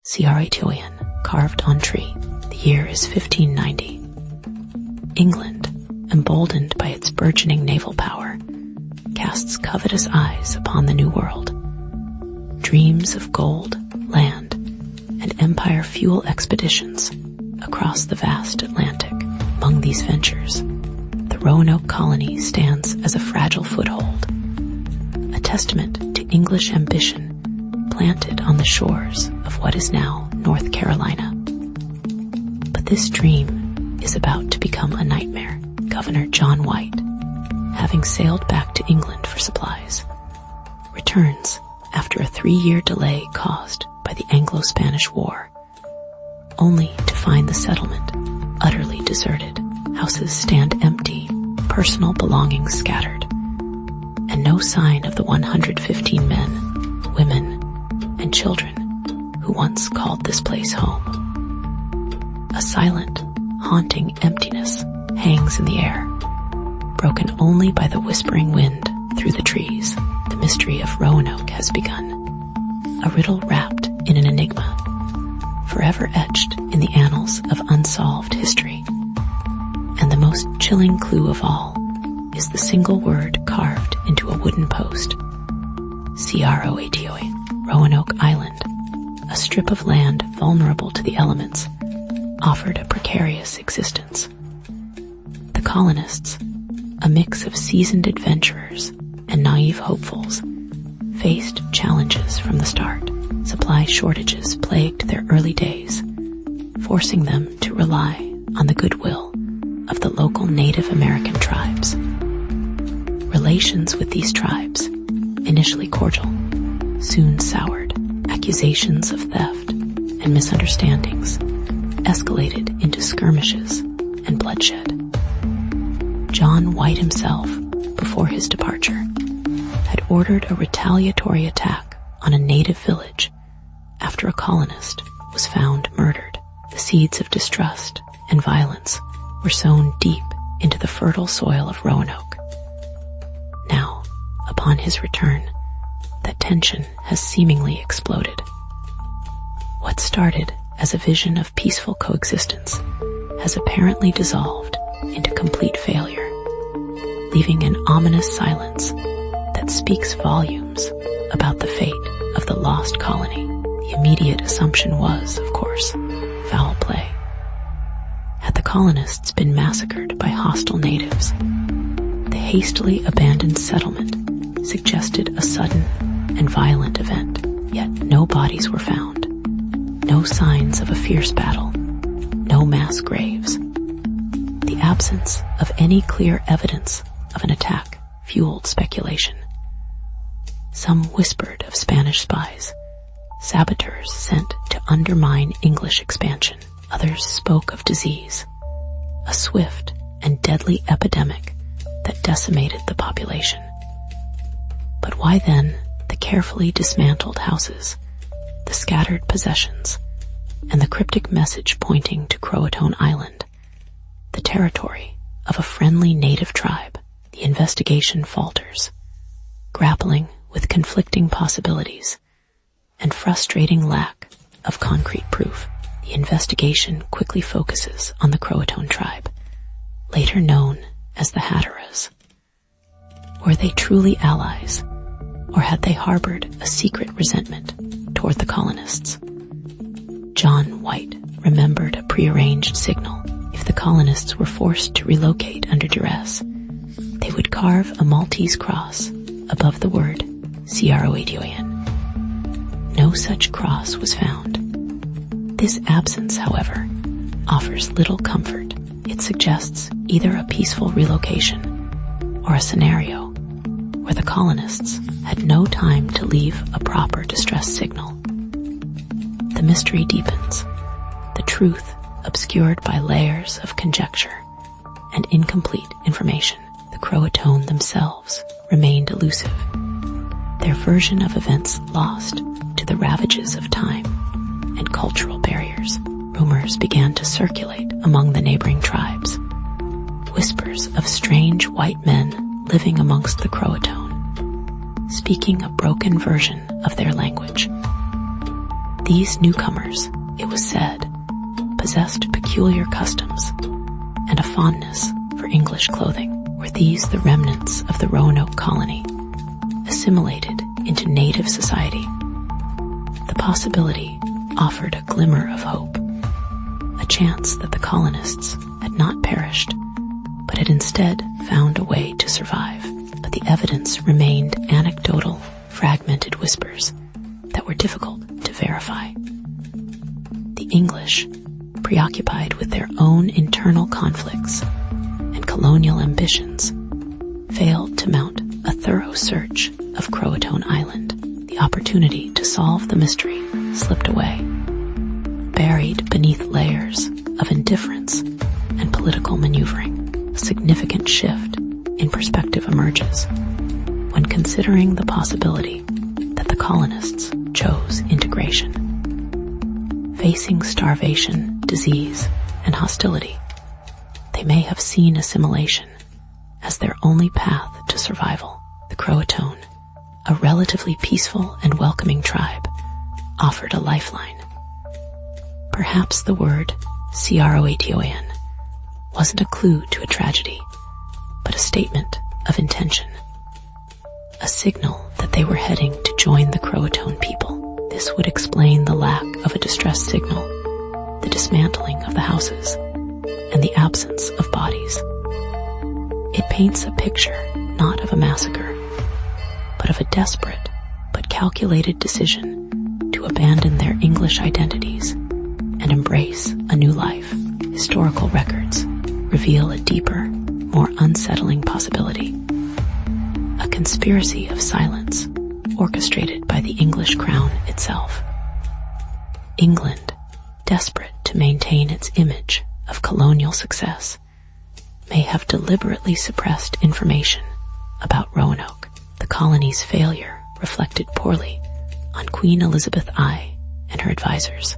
Cratoyan, carved on tree. The year is 1590. England, emboldened by its burgeoning naval power, casts covetous eyes upon the New World. Dreams of gold, land, and empire fuel expeditions across the vast Atlantic. Among these ventures, the Roanoke colony stands as a fragile foothold, a testament to English ambition planted on the shores of what is now North Carolina. But this dream is about to become a nightmare. Governor John White, having sailed back to England for supplies, returns after a 3-year delay caused by the Anglo-Spanish War, only to find the settlement utterly deserted. Houses stand empty, personal belongings scattered, and no sign of the 115 men, women, and children who once called this place home. A silent, haunting emptiness hangs in the air, broken only by the whispering wind through the trees. The mystery of Roanoke has begun, a riddle wrapped in an enigma, forever etched in the annals of unsolved history. And the most chilling clue of all is the single word carved into a wooden post. Cratoyan, Roanoke Island, a strip of land vulnerable to the elements, offered a precarious existence. The colonists, a mix of seasoned adventurers and naive hopefuls, faced challenges from the start. Supply shortages plagued their early days, forcing them to rely on the goodwill of the local Native American tribes. Relations with these tribes, initially cordial, soon soured. Accusations of theft and misunderstandings escalated into skirmishes and bloodshed. John White himself, before his departure, had ordered a retaliatory attack on a native village after a colonist was found murdered. The seeds of distrust and violence were sown deep into the fertile soil of Roanoke. Now, upon his return, that tension has seemingly exploded. What started as a vision of peaceful coexistence has apparently dissolved into complete failure, leaving an ominous silence that speaks volumes about the fate of the lost colony. The immediate assumption was, of course, foul play. Had the colonists been massacred by hostile natives? The hastily abandoned settlement suggested a sudden and violent event, yet no bodies were found, no signs of a fierce battle, no mass graves. The absence of any clear evidence of an attack fueled speculation. Some whispered of Spanish spies, saboteurs sent to undermine English expansion. Others spoke of disease, a swift and deadly epidemic that decimated the population. But why then the carefully dismantled houses, the scattered possessions, and the cryptic message pointing to Croatoan Island, the territory of a friendly native tribe? The investigation falters, grappling with conflicting possibilities and frustrating lack of concrete proof. The investigation quickly focuses on the Croatoan tribe, later known as the Hatteras. Were they truly allies, or had they harbored a secret resentment toward the colonists? John White remembered a prearranged signal. If the colonists were forced to relocate under duress, they would carve a Maltese cross above the word Cratoyan. No such cross was found. This absence, however, offers little comfort. It suggests either a peaceful relocation or a scenario where the colonists had no time to leave a proper distress signal. The mystery deepens, the truth obscured by layers of conjecture and incomplete information. The Croatoan themselves remained elusive, their version of events lost to the ravages of time and cultural barriers. Rumors began to circulate among the neighboring tribes, whispers of strange white men living amongst the Croatoan, speaking a broken version of their language. These newcomers, it was said, possessed peculiar customs and a fondness for English clothing. Were these the remnants of the Roanoke colony, assimilated into native society? The possibility offered a glimmer of hope, a chance that the colonists had not perished, but had instead found a way to survive. But the evidence remained anecdotal, fragmented whispers that were difficult to verify. The English, preoccupied with their own internal conflicts and colonial ambitions, failed to mount a thorough search of Croatoan Island. The opportunity to solve the mystery slipped away. Buried beneath layers of indifference and political maneuvering, a significant shift in perspective emerges when considering the possibility that the colonists chose integration. Facing starvation, disease, and hostility, they may have seen assimilation as their only path to survival. The Croatoan, a relatively peaceful and welcoming tribe, offered a lifeline. Perhaps the word Croatoan wasn't a clue to a tragedy, but a statement of intention, a signal that they were heading to join the Croatoan people. This would explain the lack of a distress signal, the dismantling of the houses, and the absence of bodies. It paints a picture not of a massacre, but of a desperate but calculated decision to abandon their English identities and embrace a new life. Historical records reveal a deeper, more unsettling possibility. A conspiracy of silence orchestrated by the English crown itself. England, desperate to maintain its image of colonial success, may have deliberately suppressed information about Roanoke. The colony's failure reflected poorly on Queen Elizabeth I and her advisors,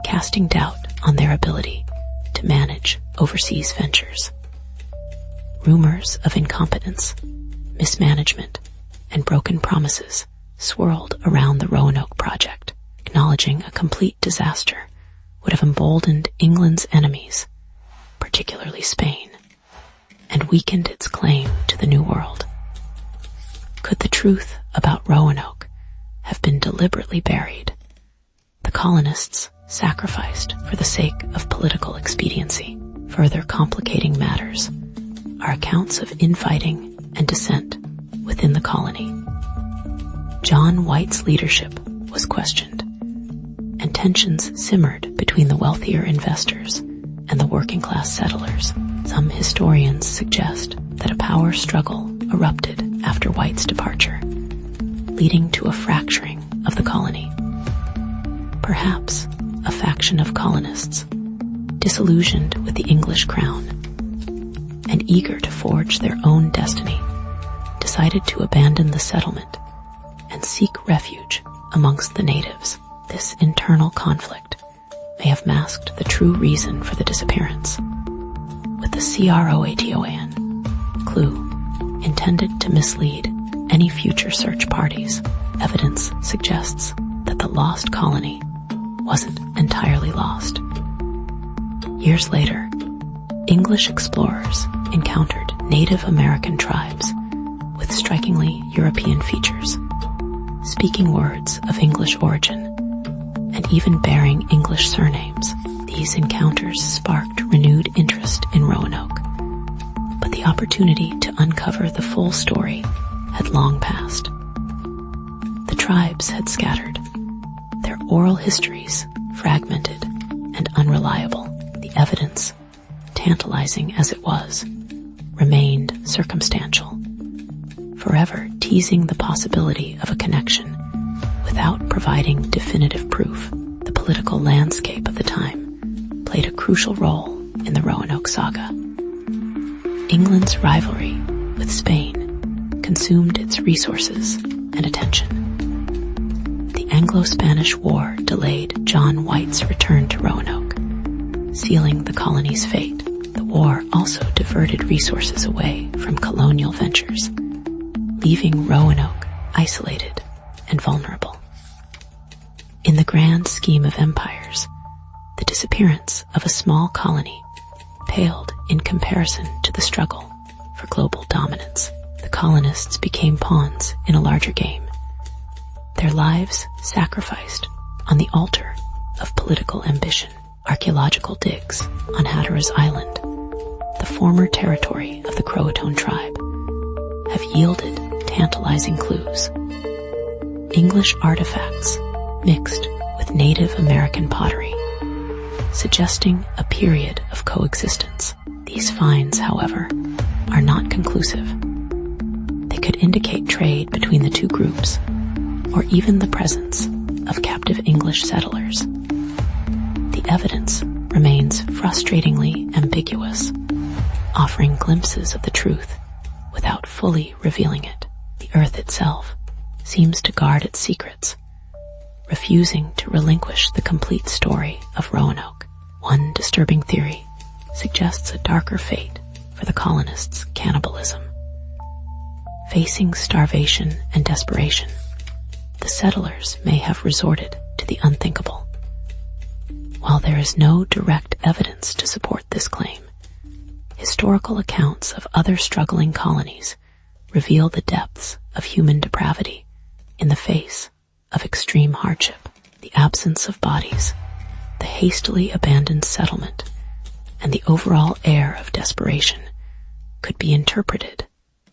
casting doubt on their ability to manage overseas ventures. Rumors of incompetence, mismanagement, and broken promises swirled around the Roanoke project. Acknowledging a complete disaster would have emboldened England's enemies, particularly Spain, and weakened its claim to the New World. Could the truth about Roanoke have been deliberately buried? The colonists sacrificed for the sake of political expediency. Further complicating matters are accounts of infighting and dissent within the colony. John White's leadership was questioned, and tensions simmered between the wealthier investors and the working-class settlers. Some historians suggest that a power struggle erupted after White's departure, leading to a fracturing of the colony. Perhaps a faction of colonists, disillusioned with the English crown and eager to forge their own destiny, decided to abandon the settlement and seek refuge amongst the natives. This internal conflict may have masked the true reason for the disappearance, with the Croatoan clue intended to mislead any future search parties. Evidence suggests that the lost colony wasn't entirely lost. Years later, English explorers encountered Native American tribes with strikingly European features, speaking words of English origin, and even bearing English surnames. These encounters sparked renewed interest in Roanoke, but the opportunity to uncover the full story had long passed. The tribes had scattered, their oral histories fragmented and unreliable. The evidence, tantalizing as it was, remained circumstantial, forever teasing the possibility of a connection without providing definitive proof. The political landscape of the time played a crucial role in the Roanoke saga. England's rivalry with Spain consumed its resources and attention. The Anglo-Spanish War delayed John White's return to Roanoke, sealing the colony's fate. The war also diverted resources away from colonial ventures, leaving Roanoke isolated and vulnerable. In the grand scheme of empires, the disappearance of a small colony paled in comparison to the struggle for global dominance. The colonists became pawns in a larger game, their lives sacrificed on the altar of political ambition. Archaeological digs on Hatteras Island, the former territory of the Croatoan tribe, have yielded tantalizing clues. English artifacts mixed with Native American pottery, suggesting a period of coexistence. These finds, however, are not conclusive. They could indicate trade between the two groups, or even the presence of captive English settlers. The evidence remains frustratingly ambiguous, offering glimpses of the truth without fully revealing it. The earth itself seems to guard its secrets, refusing to relinquish the complete story of Roanoke. One disturbing theory suggests a darker fate for the colonists' cannibalism. Facing starvation and desperation, the settlers may have resorted to the unthinkable. While there is no direct evidence to support this claim, historical accounts of other struggling colonies reveal the depths of human depravity in the face of extreme hardship. The absence of bodies, the hastily abandoned settlement, and the overall air of desperation could be interpreted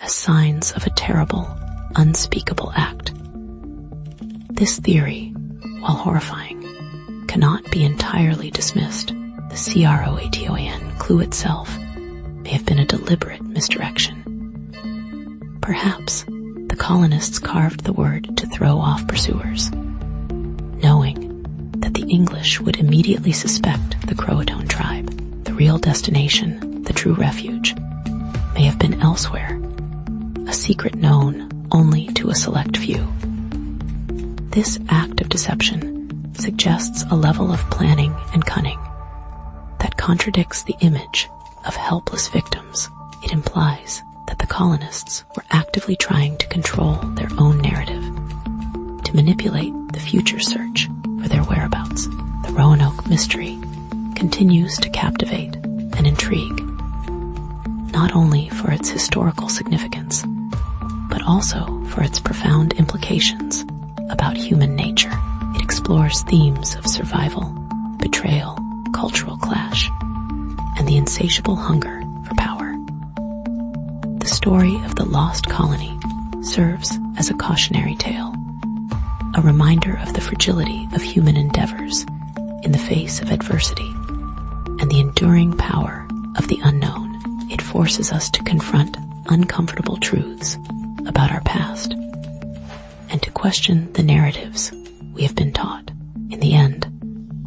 as signs of a terrible, unspeakable act. This theory, while horrifying, cannot be entirely dismissed. The Croatoan clue itself may have been a deliberate misdirection. Perhaps the colonists carved the word to throw off pursuers, knowing that the English would immediately suspect the Croatoan tribe. The real destination, the true refuge, may have been elsewhere, a secret known only to a select few. This act of deception suggests a level of planning and cunning that contradicts the image of helpless victims. It implies that the colonists were actively trying to control their own narrative, to manipulate the future search for their whereabouts. The Roanoke mystery continues to captivate and intrigue, not only for its historical significance, but also for its profound implications about human nature. It explores themes of survival, betrayal, cultural clash, and the insatiable hunger for power. The story of the lost colony serves as a cautionary tale, a reminder of the fragility of human endeavors in the face of adversity, and the enduring power of the unknown. It forces us to confront uncomfortable truths about our past, and to question the narratives we have been taught. In the end,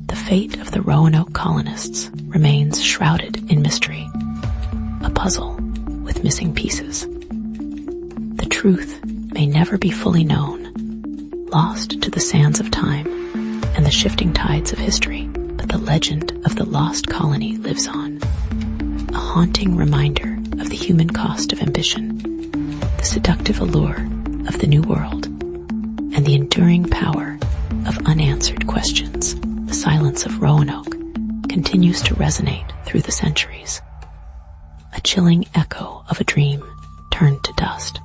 the fate of the Roanoke colonists remains shrouded in mystery, a puzzle with missing pieces. The truth may never be fully known, lost to the sands of time and the shifting tides of history, but the legend of the lost colony lives on, a haunting reminder of the human cost of ambition, the seductive allure of the New World, and the enduring power of unanswered questions. The silence of Roanoke continues to resonate through the centuries, a chilling echo of a dream turned to dust.